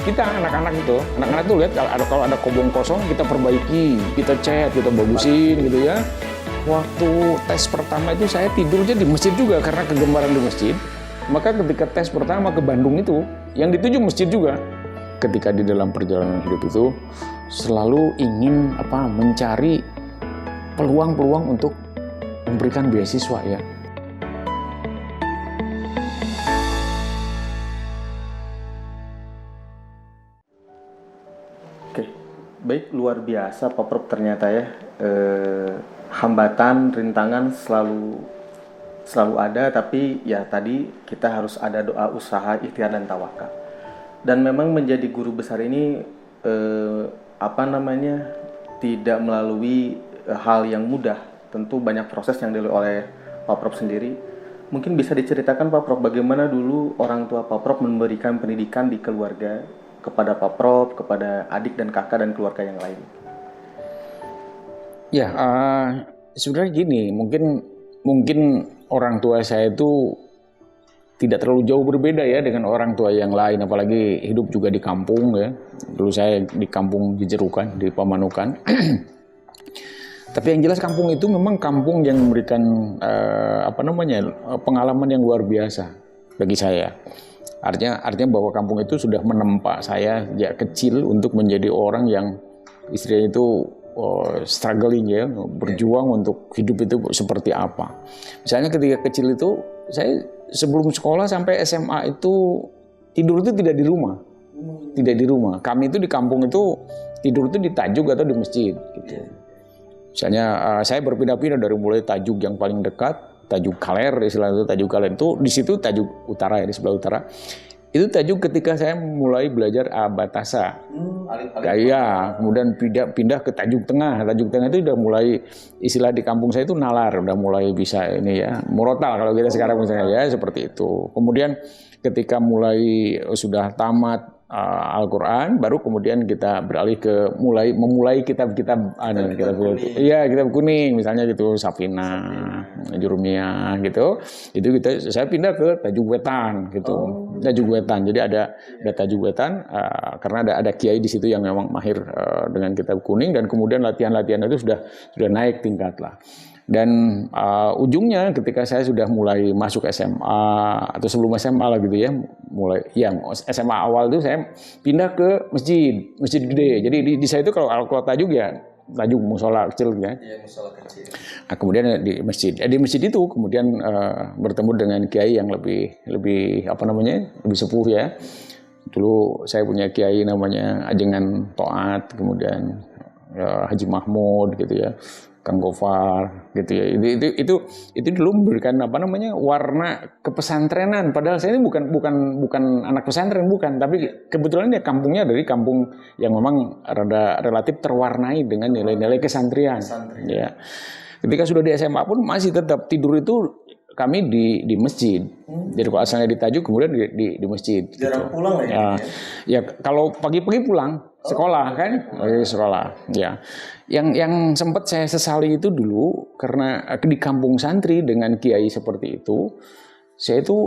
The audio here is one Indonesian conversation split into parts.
kita anak-anak tuh lihat kalau ada kobong kosong kita perbaiki, kita cat, kita bagusin gitu ya. Waktu tes pertama itu saya tidurnya di masjid juga karena kegemaran di masjid. Maka ketika tes pertama ke Bandung itu, yang dituju masjid juga. Ketika di dalam perjalanan hidup itu selalu ingin mencari peluang-peluang untuk memberikan beasiswa ya. Oke, baik, luar biasa Pak Prof ternyata ya. Hambatan, rintangan selalu ada, tapi ya tadi kita harus ada doa, usaha, ikhtiar dan tawakal. Dan memang menjadi guru besar ini tidak melalui hal yang mudah. Tentu banyak proses yang dilalui oleh Pak Prof sendiri. Mungkin bisa diceritakan Pak Prof bagaimana dulu orang tua Pak Prof memberikan pendidikan di keluarga kepada Pak Prof, kepada adik dan kakak dan keluarga yang lain. Ya, sebenarnya gini, mungkin orang tua saya itu tidak terlalu jauh berbeda ya dengan orang tua yang lain, apalagi hidup juga di kampung ya. Dulu saya di kampung Jejerukan, di Pamanukan. Tapi yang jelas kampung itu memang kampung yang memberikan pengalaman yang luar biasa bagi saya. Artinya bahwa kampung itu sudah menempa saya sejak kecil untuk menjadi orang yang istilahnya itu struggling ya, berjuang untuk hidup itu seperti apa. Misalnya ketika kecil itu saya sebelum sekolah sampai SMA itu tidur itu tidak di rumah. Tidak di rumah. Kami itu di kampung itu tidur itu di tajuk atau di masjid gitu. Misalnya saya berpindah-pindah dari mulai tajuk yang paling dekat, tajuk Kaler, istilahnya itu tajuk Kaler itu di situ tajuk utara ya, di sebelah utara. Itu tajuk ketika saya mulai belajar Abatasa. Ya, kemudian pindah ke tajuk tengah. Tajuk tengah itu udah mulai istilah di kampung saya itu nalar, udah mulai bisa ini ya, murotal kalau kita sekarang misalnya ya seperti itu. Kemudian ketika mulai sudah tamat Al-Quran, baru kemudian kita beralih ke memulai kitab-kitab kitab kuning misalnya gitu, Safinah, Jurumiyah gitu. Itu saya pindah ke Tajuk Wetan gitu. Tajuk Wetan. Jadi ada Tajuk Wetan karena ada kiai di situ yang memang mahir dengan kitab kuning, dan kemudian latihan-latihan itu sudah naik tingkat lah. Dan ujungnya ketika saya sudah mulai masuk SMA atau sebelum SMA lah gitu ya, SMA awal itu saya pindah ke masjid gede. Jadi di saya itu kalau tajuk ya tajuk musola kecil ya. Iya, musola kecil. Nah, kemudian di masjid. Di masjid itu kemudian bertemu dengan kiai yang lebih sepuh ya. Dulu saya punya kiai namanya Ajengan Toat, kemudian Haji Mahmud gitu ya. Kang Gofar gitu ya. Itu dulu memberikan warna kepesantrenan, padahal saya ini bukan anak pesantren, bukan, tapi kebetulan ya kampungnya dari kampung yang memang relatif terwarnai dengan nilai-nilai kesantrian. Ya. Ketika sudah di SMA pun masih tetap tidur itu kami di masjid. Jadi kalau asalnya di Tajuk kemudian di masjid. Jarang gitu. Pulang ya? Ya kalau pagi-pagi pulang sekolah kan, sekolah. Ya, yang sempat saya sesali itu dulu karena di kampung santri dengan kiai seperti itu, saya itu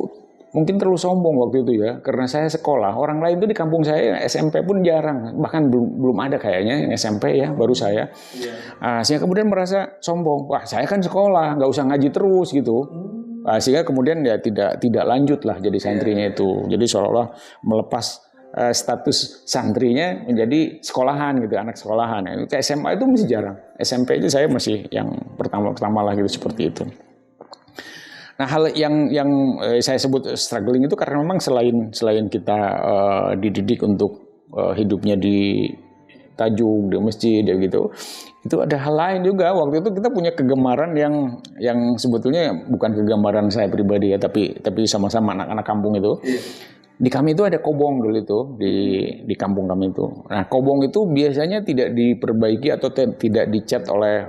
mungkin terlalu sombong waktu itu ya, karena saya sekolah. Orang lain itu di kampung saya SMP pun jarang, bahkan belum ada kayaknya yang SMP ya, baru saya. Sehingga kemudian merasa sombong. Wah, saya kan sekolah, nggak usah ngaji terus gitu. Sehingga kemudian ya tidak lanjut lah jadi santrinya itu. Jadi seolah-olah melepas status santrinya menjadi sekolahan gitu, anak sekolahan. Ke SMA itu masih jarang. SMP itu saya masih yang pertama lah gitu, seperti itu. Nah, hal yang saya sebut struggling itu karena memang selain kita dididik untuk hidupnya di Tajuk, di masjid ya gitu, itu ada hal lain juga. Waktu itu kita punya kegemaran yang sebetulnya bukan kegemaran saya pribadi ya, tapi sama-sama anak-anak kampung itu. Di kami itu ada kobong dulu itu di kampung kami itu. Nah, kobong itu biasanya tidak diperbaiki atau tidak dicat oleh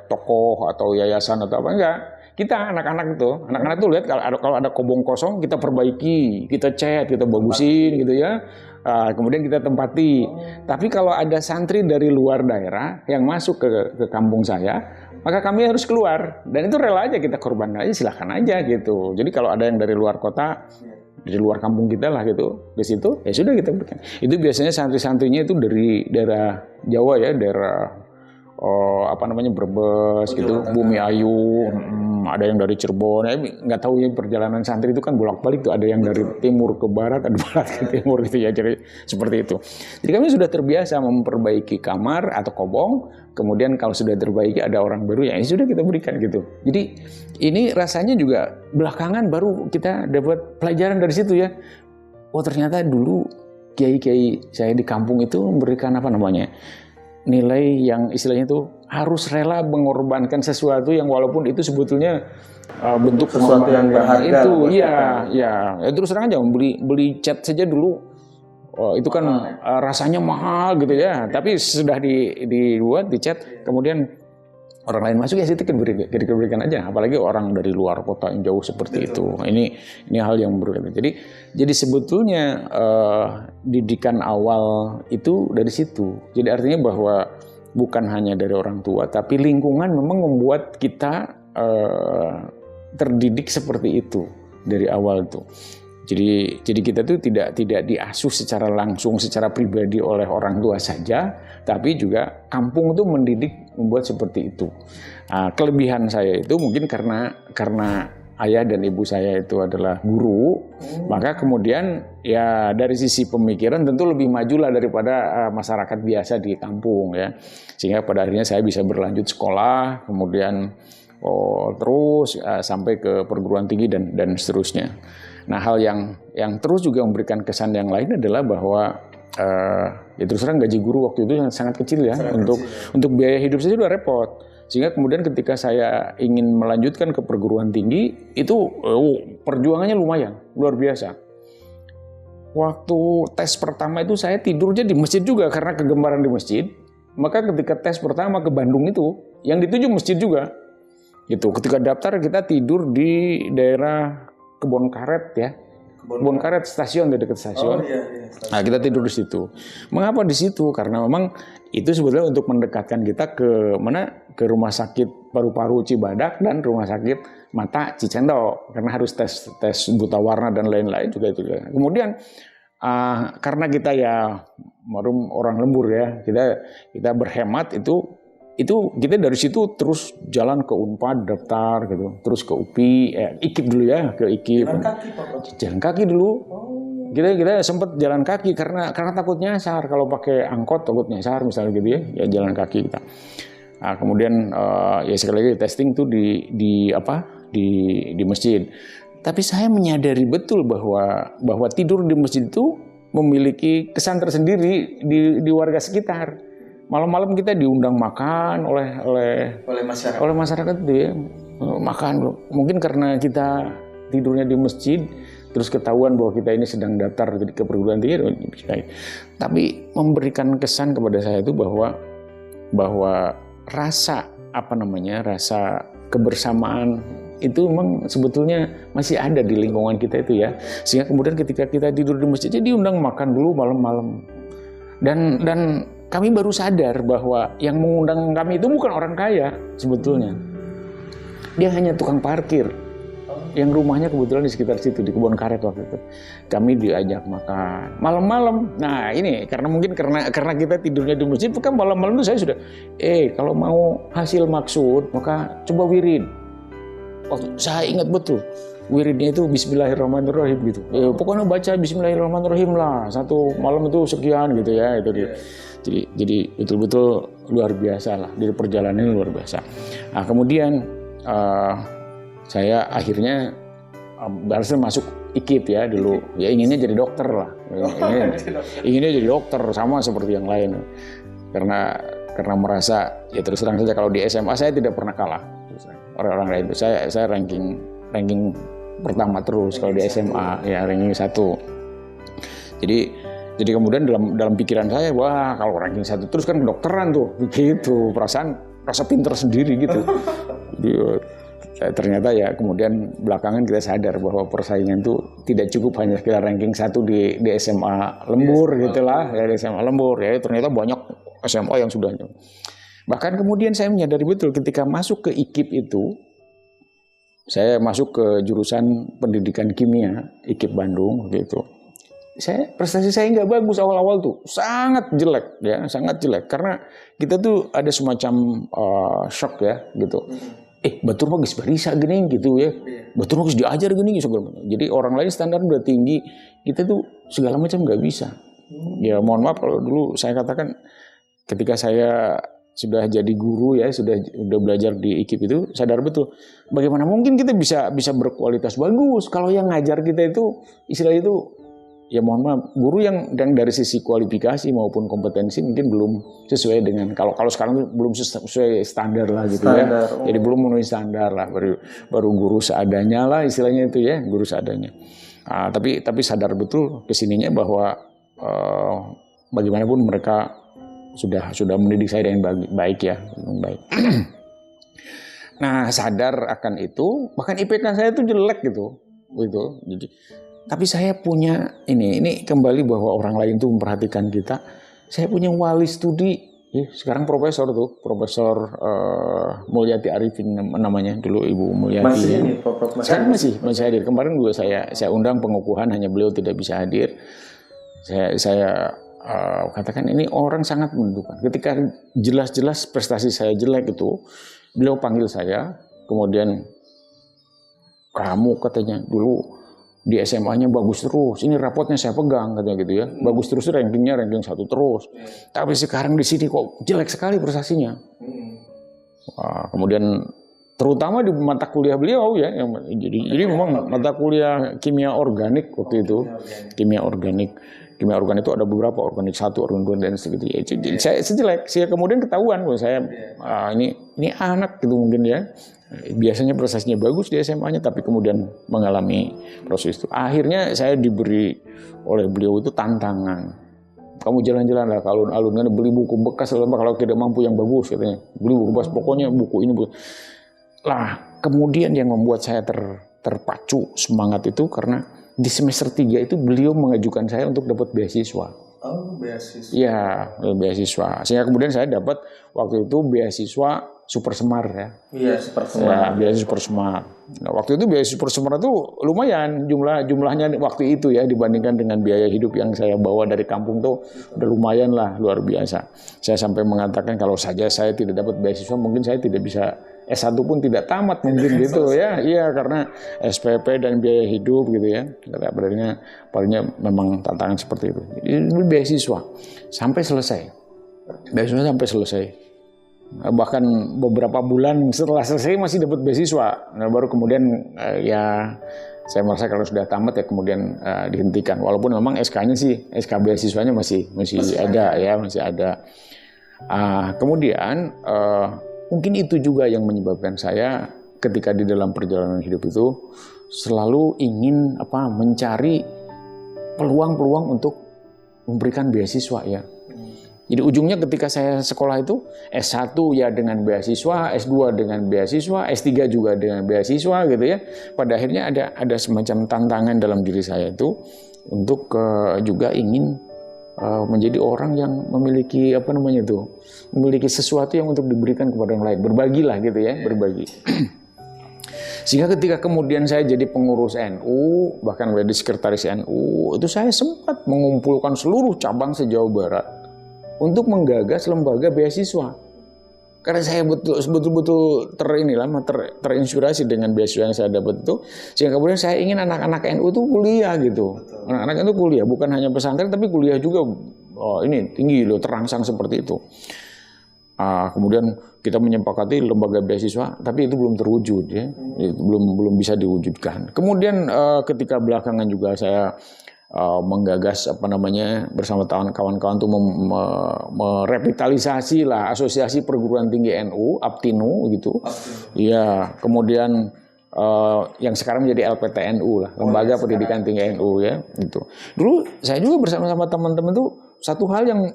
tokoh atau yayasan atau apa, enggak. Kita anak-anak tuh lihat kalau ada kobong kosong kita perbaiki, kita cat, kita bagusin gitu ya. Kemudian kita tempati. Tapi kalau ada santri dari luar daerah yang masuk ke kampung saya, maka kami harus keluar, dan itu rela aja kita korbankan aja, silahkan aja gitu. Jadi kalau ada yang dari luar kota dari luar kampung kita lah gitu, ke situ ya sudah kita berikan. Itu biasanya santri-santrinya itu dari daerah Jawa ya, daerah Brebes gitu, Bumi Ayu, ada yang dari Cirebon. Nggak tahu ya, perjalanan santri itu kan bolak-balik tuh, ada yang dari timur ke barat, ada barat ke timur gitu ya, jadi seperti itu. Jadi kami sudah terbiasa memperbaiki kamar atau kobong, kemudian kalau sudah terbaiki ada orang baru ya sudah kita berikan gitu. Jadi ini rasanya juga belakangan baru kita dapat pelajaran dari situ ya. Oh ternyata dulu kiai-kiai saya di kampung itu memberikan nilai yang istilahnya itu harus rela mengorbankan sesuatu yang walaupun itu sebetulnya bentuk sesuatu yang berharga itu ya terus terang aja beli cat saja dulu itu kan rasanya mahal gitu ya, tapi sudah dibuat dicat kemudian orang lain masuk ya situ kita berikan aja, apalagi orang dari luar kota yang jauh seperti itu. Ini hal yang berbeda. Jadi sebetulnya didikan awal itu dari situ. Jadi artinya bahwa bukan hanya dari orang tua, tapi lingkungan memang membuat kita terdidik seperti itu dari awal tuh. Jadi kita tuh tidak diasuh secara langsung, secara pribadi oleh orang tua saja, tapi juga kampung itu mendidik membuat seperti itu. Kelebihan saya itu mungkin karena ayah dan ibu saya itu adalah guru, maka kemudian ya dari sisi pemikiran tentu lebih maju lah daripada masyarakat biasa di kampung ya. Sehingga pada akhirnya saya bisa berlanjut sekolah, kemudian terus sampai ke perguruan tinggi dan seterusnya. Nah, hal yang terus juga memberikan kesan yang lain adalah bahwa ya terus terang gaji guru waktu itu sangat kecil ya, untuk biaya hidup saja udah repot. Sehingga kemudian ketika saya ingin melanjutkan ke perguruan tinggi itu perjuangannya lumayan luar biasa. Waktu tes pertama itu saya tidurnya di masjid juga karena kegemaran di masjid. Maka ketika tes pertama ke Bandung itu yang dituju masjid juga. Gitu. Ketika daftar kita tidur di daerah Kebon Karet ya. Kebon Karet stasiun, di dekat stasiun. Stasiun. Nah, kita tidur di situ. Mengapa di situ? Karena memang itu sebetulnya untuk mendekatkan kita ke mana? Ke rumah sakit paru-paru Cibadak dan rumah sakit mata Cicendo, karena harus tes buta warna dan lain-lain juga itu. Kemudian karena kita ya orang lembur ya, kita berhemat itu kita dari situ terus jalan ke Unpad daftar gitu, terus ke UPI, IKIP dulu ya, ke IKIP. Jalan kaki dulu. Kita sempat jalan kaki karena takut nyasar, kalau pakai angkot takut nyasar misalnya gitu ya jalan kaki kita. Nah, kemudian ya sekali lagi testing tuh di masjid. Tapi saya menyadari betul bahwa tidur di masjid itu memiliki kesan tersendiri di warga sekitar. Malam-malam kita diundang makan oleh masyarakat itu ya, makan. Mungkin karena kita tidurnya di masjid, terus ketahuan bahwa kita ini sedang daftar ke perguruan tinggi, tapi memberikan kesan kepada saya itu bahwa rasa kebersamaan itu memang sebetulnya masih ada di lingkungan kita itu ya. Sehingga kemudian ketika kita tidur di masjid, diundang makan dulu malam-malam. Dan kami baru sadar bahwa yang mengundang kami itu bukan orang kaya sebetulnya. Dia hanya tukang parkir yang rumahnya kebetulan di sekitar situ, di Kebon Karet waktu itu. Kami diajak makan malam-malam. Nah ini karena kita tidurnya di masjid, kan malam-malam itu saya sudah kalau mau hasil maksud maka coba wirid. Saya ingat betul wiridnya itu Bismillahirrahmanirrahim gitu. Pokoknya baca Bismillahirrahmanirrahim lah, satu malam itu sekian gitu ya itu dia. Jadi betul-betul luar biasa lah, dari perjalanan ini luar biasa. Nah kemudian saya akhirnya harusnya masuk IKIP ya dulu. Ya inginnya jadi dokter lah. Inginnya jadi dokter sama seperti yang lain. Karena merasa ya terus terang saja kalau di SMA saya tidak pernah kalah orang-orang lain itu. Saya ranking pertama terus kalau di SMA ya, ranking 1. Jadi kemudian dalam pikiran saya, wah kalau ranking 1 terus kan kedokteran tuh, begitu, rasa pinter sendiri gitu. Ternyata ya kemudian belakangan kita sadar bahwa persaingan itu tidak cukup hanya sekedar ranking 1 di SMA lembur gitulah, ya di SMA lembur ya, ternyata banyak SMA yang sudah. Bahkan kemudian saya menyadari betul ketika masuk ke IKIP itu, saya masuk ke jurusan pendidikan kimia IKIP Bandung gitu. Prestasi saya nggak bagus awal-awal tuh, sangat jelek ya, sangat jelek karena kita tuh ada semacam shock ya gitu. Batur mah geus barisa gini gitu ya. Batur mah geus diajar gini gitu. Jadi orang lain standar udah tinggi, kita tuh segala macam nggak bisa. Ya mohon maaf kalau dulu saya katakan ketika saya sudah jadi guru ya, sudah belajar di IKIP itu, sadar betul bagaimana mungkin kita bisa berkualitas bagus kalau yang ngajar kita itu istilah itu ya mohon maaf, guru yang dari sisi kualifikasi maupun kompetensi mungkin belum sesuai dengan kalau sekarang belum sesuai standar lah gitu ya. Jadi belum memenuhi standar lah, baru guru seadanya lah istilahnya itu ya, guru seadanya. Tapi sadar betul kesininya bahwa bagaimanapun mereka sudah mendidik saya dengan baik ya, baik. Nah sadar akan itu, bahkan IPK saya itu jelek gitu. Jadi tapi saya punya ini kembali bahwa orang lain tuh memperhatikan kita. Saya punya wali studi, sekarang profesor Mulyati Arifin namanya, dulu Ibu Mulyati. Masih ya. ini, Sekarang masih hadir. Kemarin juga saya undang pengukuhan, hanya beliau tidak bisa hadir. Saya katakan ini orang sangat menentukan. Ketika jelas-jelas prestasi saya jelek itu, beliau panggil saya, kemudian kamu katanya dulu di SMA-nya bagus terus, ini rapotnya saya pegang katanya gitu ya, bagus terus, ranking 1 terus. Tapi sekarang di sini kok jelek sekali prestasinya. Kemudian terutama di mata kuliah beliau ya, jadi memang mata kuliah kimia organik waktu itu, kimia organik itu ada beberapa, organik 1, organik 2 dan segitu ya. Jadi saya sejelek, kemudian ketahuan bahwa saya ini anak gitu mungkin ya. Biasanya prestasinya bagus di SMA-nya, tapi kemudian mengalami proses itu. Akhirnya saya diberi oleh beliau itu tantangan. Kamu jalan-jalan lah ke alun-alun, kan beli buku bekas kalau tidak mampu yang bagus katanya. Beli buku bekas, pokoknya buku ini. Lah, kemudian yang membuat saya terpacu semangat itu karena di semester 3 itu beliau mengajukan saya untuk dapat beasiswa. Oh, beasiswa. Iya, beasiswa. Sehingga kemudian saya dapat waktu itu beasiswa Super Semar ya. Iya, Super Semar. Ya, beasiswa Super Semar. Nah, waktu itu beasiswa Super Semar itu lumayan jumlahnya waktu itu ya, dibandingkan dengan biaya hidup yang saya bawa dari kampung tuh udah lumayan lah, luar biasa. Saya sampai mengatakan kalau saja saya tidak dapat beasiswa mungkin saya tidak bisa S1 pun tidak tamat mungkin gitu ya. Iya, karena SPP dan biaya hidup gitu ya. Palingnya memang tantangan seperti itu. Jadi beasiswa sampai selesai. Beasiswa sampai selesai. Bahkan beberapa bulan setelah selesai masih dapat beasiswa. Nah, baru kemudian ya saya merasa kalau sudah tamat ya kemudian dihentikan. Walaupun memang SK-nya sih, SK beasiswanya masih ada ya, masih ada. Kemudian mungkin itu juga yang menyebabkan saya ketika di dalam perjalanan hidup itu selalu ingin mencari peluang-peluang untuk memberikan beasiswa ya. Jadi ujungnya ketika saya sekolah itu S1 ya dengan beasiswa, S2 dengan beasiswa, S3 juga dengan beasiswa gitu ya. Pada akhirnya ada semacam tantangan dalam diri saya itu untuk juga ingin menjadi orang yang memiliki memiliki sesuatu yang untuk diberikan kepada yang lain, berbagilah gitu ya, berbagi. Sehingga ketika kemudian saya jadi pengurus NU, bahkan menjadi sekretaris NU, itu saya sempat mengumpulkan seluruh cabang se-Jawa Barat untuk menggagas lembaga beasiswa. Karena saya betul-betul terinspirasi dengan beasiswa yang saya dapat itu, sehingga kemudian saya ingin anak-anak NU itu kuliah gitu. Anak-anak itu kuliah, bukan hanya pesantren tapi kuliah juga. Ini tinggi loh, terangsang seperti itu. Kemudian kita menyepakati lembaga beasiswa, tapi itu belum terwujud ya, itu belum bisa diwujudkan. Kemudian ketika belakangan juga saya menggagas bersama kawan-kawan untuk merevitalisasi lah asosiasi perguruan tinggi NU APTINU gitu. Iya, kemudian yang sekarang menjadi LPTNU lah, Lembaga Pendidikan Tinggi NU ya gitu. Dulu saya juga bersama-sama teman-teman itu satu hal yang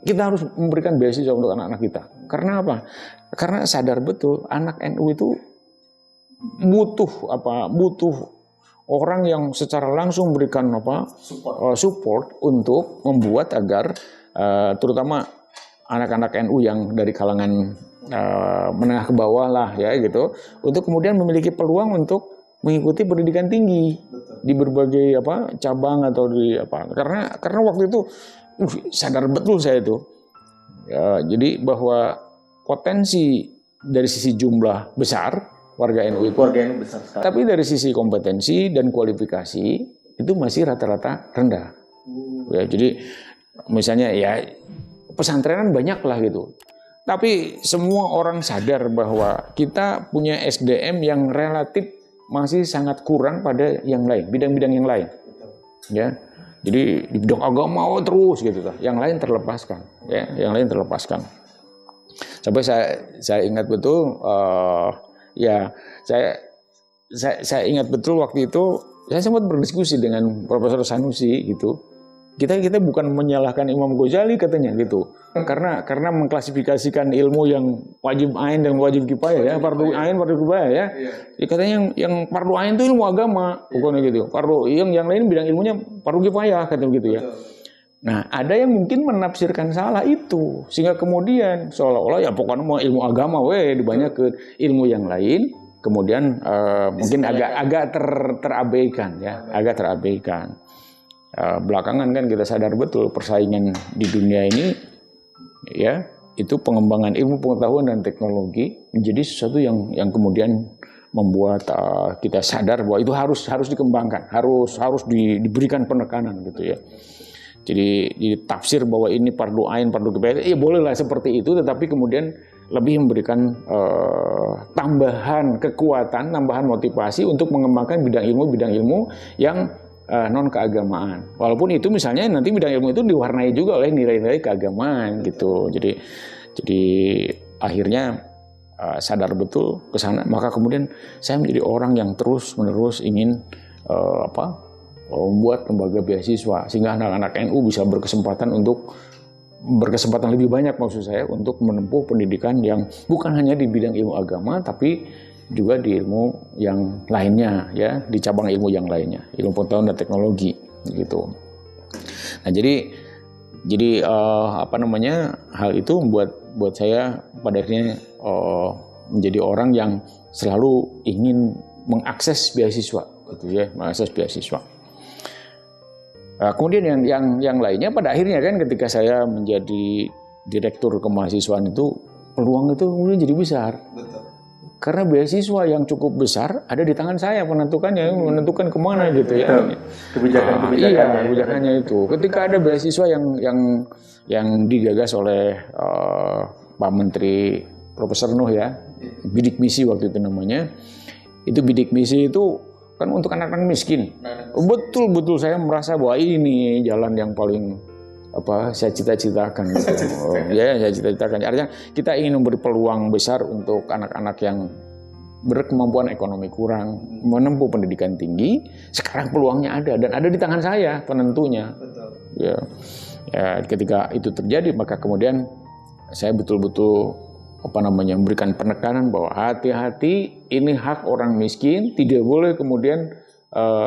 kita harus memberikan beasiswa untuk anak-anak kita. Karena apa? Karena sadar betul anak NU itu butuh orang yang secara langsung memberikan support untuk membuat agar terutama anak-anak NU yang dari kalangan menengah ke bawah lah ya gitu, untuk kemudian memiliki peluang untuk mengikuti pendidikan tinggi di berbagai cabang atau di karena waktu itu sadar betul saya itu ya, jadi bahwa potensi dari sisi jumlah besar warga NU itu, besar sekali. tapi dari sisi kompetensi dan kualifikasi itu masih rata-rata rendah. Ya, jadi misalnya ya pesantrenan banyak lah gitu. Tapi semua orang sadar bahwa kita punya SDM yang relatif masih sangat kurang pada yang lain, bidang-bidang yang lain. Ya. Jadi di bidang agama terus gitu, yang lain terlepaskan, ya, yang lain terlepaskan. Sampai saya ingat betul, ya saya ingat betul waktu itu saya sempat berdiskusi dengan Profesor Sanusi gitu. Kita kita bukan menyalahkan Imam Ghazali katanya gitu, karena mengklasifikasikan ilmu yang wajib ain dan wajib kifayah ya, fardu ain, fardu kifayah ya. Ya katanya yang fardu ain itu ilmu agama, bukan gitu. Fardu yang lain bidang ilmunya fardu kifayah katanya gitu ya. Nah, ada yang mungkin menafsirkan salah itu, sehingga kemudian seolah-olah ya pokoknya mau ilmu agama dibanyakin, ilmu yang lain kemudian mungkin agak terabaikan ya, agak terabaikan. Belakangan kan kita sadar betul persaingan di dunia ini ya, itu pengembangan ilmu pengetahuan dan teknologi menjadi sesuatu yang kemudian membuat kita sadar bahwa itu harus dikembangkan, harus diberikan penekanan gitu ya. Jadi tafsir bahwa ini fardu ain, fardu kifayah, ya bolehlah seperti itu, tetapi kemudian lebih memberikan tambahan kekuatan, tambahan motivasi untuk mengembangkan bidang ilmu yang non keagamaan. Walaupun itu misalnya nanti bidang ilmu itu diwarnai juga oleh nilai-nilai keagamaan gitu. Jadi akhirnya sadar betul ke sana, maka kemudian saya menjadi orang yang terus-menerus ingin membuat lembaga beasiswa sehingga anak-anak NU bisa berkesempatan lebih banyak, maksud saya, untuk menempuh pendidikan yang bukan hanya di bidang ilmu agama tapi juga di ilmu yang lainnya ya, di cabang ilmu yang lainnya, ilmu pengetahuan dan teknologi gitu. Nah, jadi hal itu buat saya pada akhirnya menjadi orang yang selalu ingin mengakses beasiswa gitu ya, mengakses beasiswa. Kemudian yang lainnya pada akhirnya kan ketika saya menjadi direktur kemahasiswaan itu peluang itu kemudian jadi besar. Betul. Karena beasiswa yang cukup besar ada di tangan saya menentukan kemana gitu ya. Kebijakannya itu. Ketika ada beasiswa yang digagas oleh Pak Menteri Profesor Nuh ya, bidik misi waktu itu namanya. Itu bidik misi itu kan untuk anak-anak miskin. Betul saya merasa bahwa ini jalan yang paling saya cita-citakan gitu. Saya cita-citakan. Artinya kita ingin memberi peluang besar untuk anak-anak yang berkemampuan ekonomi kurang menempuh pendidikan tinggi. Sekarang peluangnya ada dan ada di tangan saya penentunya. Betul. Ya, ketika itu terjadi maka kemudian saya betul-betul memberikan penekanan bahwa hati-hati, ini hak orang miskin, tidak boleh kemudian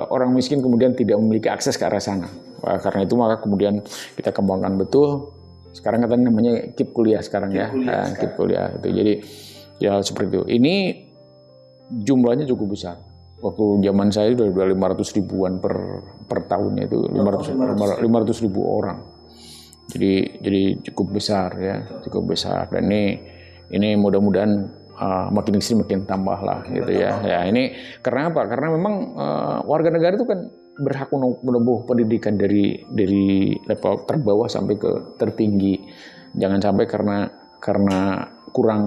orang miskin kemudian tidak memiliki akses ke arah sana. Karena itu maka kemudian kita kembangkan betul. Sekarang katanya namanya KIP kuliah sekarang ya. KIP kuliah itu. Jadi ya seperti itu. Ini jumlahnya cukup besar. Waktu zaman saya itu udah 500 ribuan per tahunnya itu 500 ribu orang. Jadi cukup besar ya, cukup besar. Dan ini mudah-mudahan makin kesini makin tambah lah gitu ya. Ya ini karena apa? Karena memang warga negara itu kan berhak menempuh pendidikan dari level terbawah sampai ke tertinggi. Jangan sampai karena kurang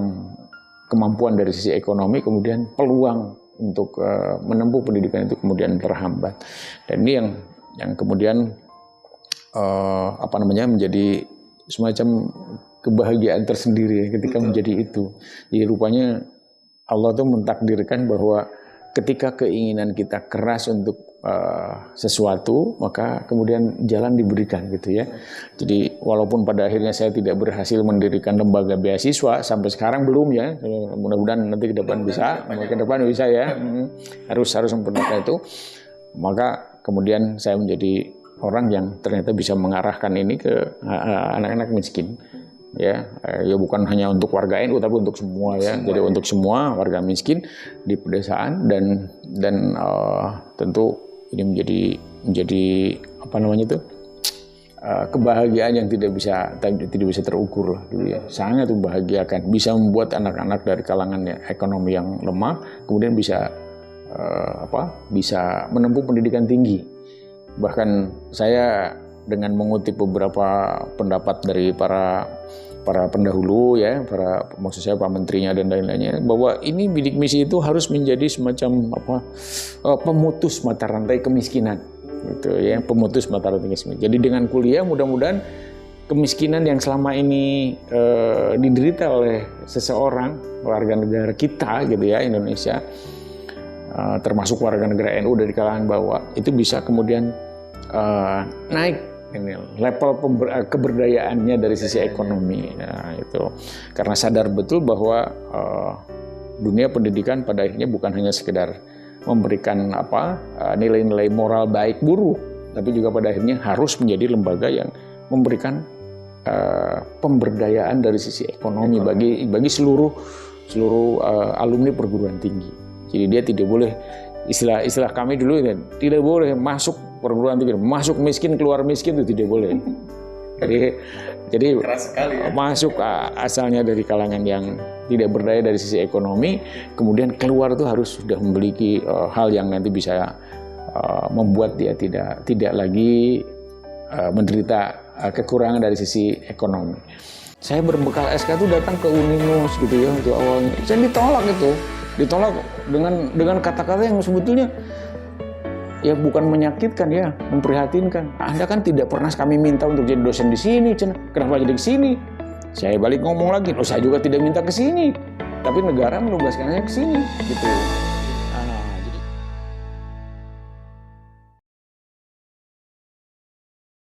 kemampuan dari sisi ekonomi kemudian peluang untuk menempuh pendidikan itu kemudian terhambat. Dan ini yang kemudian menjadi semacam kebahagiaan tersendiri ketika menjadi itu. Jadi rupanya Allah tuh mentakdirkan bahwa ketika keinginan kita keras untuk sesuatu, maka kemudian jalan diberikan gitu ya. Jadi walaupun pada akhirnya saya tidak berhasil mendirikan lembaga beasiswa sampai sekarang belum ya. Mudah-mudahan nanti ke depan bisa, ya. Harus memperbaiki itu. Maka kemudian saya menjadi orang yang ternyata bisa mengarahkan ini ke anak-anak miskin. ya, ya bukan hanya untuk warga NU tapi untuk semua ya. Jadi untuk semua warga miskin di pedesaan dan tentu ini menjadi apa namanya itu kebahagiaan yang tidak bisa terukur lah gitu ya. Sangat membahagiakan, bisa membuat anak-anak dari kalangan ekonomi yang lemah kemudian bisa bisa menempuh pendidikan tinggi. Bahkan saya dengan mengutip beberapa pendapat dari para pendahulu ya, maksud saya Pak Menterinya dan lain-lainnya, bahwa ini bidik misi itu harus menjadi semacam pemutus mata rantai kemiskinan, gitu ya, pemutus mata rantai kemiskinan. Jadi dengan kuliah mudah-mudahan kemiskinan yang selama ini diderita oleh seseorang warga negara kita gitu ya, Indonesia, termasuk warga negara NU dari kalangan bawah, itu bisa kemudian naik ini level keberdayaannya dari sisi ekonomi. Nah, itu karena sadar betul bahwa dunia pendidikan pada akhirnya bukan hanya sekedar memberikan nilai-nilai moral baik buruk, tapi juga pada akhirnya harus menjadi lembaga yang memberikan pemberdayaan dari sisi ekonomi bagi seluruh alumni perguruan tinggi. Jadi dia tidak boleh, istilah kami dulu ya, tidak boleh masuk perguruan tinggi, masuk miskin keluar miskin, itu tidak boleh. Jadi masuk asalnya dari kalangan yang tidak berdaya dari sisi ekonomi, kemudian keluar itu harus sudah memiliki hal yang nanti bisa membuat dia tidak lagi menderita kekurangan dari sisi ekonomi. Saya berbekal SK itu datang ke Uninus gitu ya, itu awalnya. Saya ditolak dengan kata-kata yang sebetulnya ya bukan menyakitkan ya, memprihatinkan. Anda kan tidak pernah kami minta untuk jadi dosen di sini, kenapa jadi ke sini? Saya balik ngomong lagi, saya juga tidak minta ke sini, tapi negara menugaskan saya ke sini, gitu.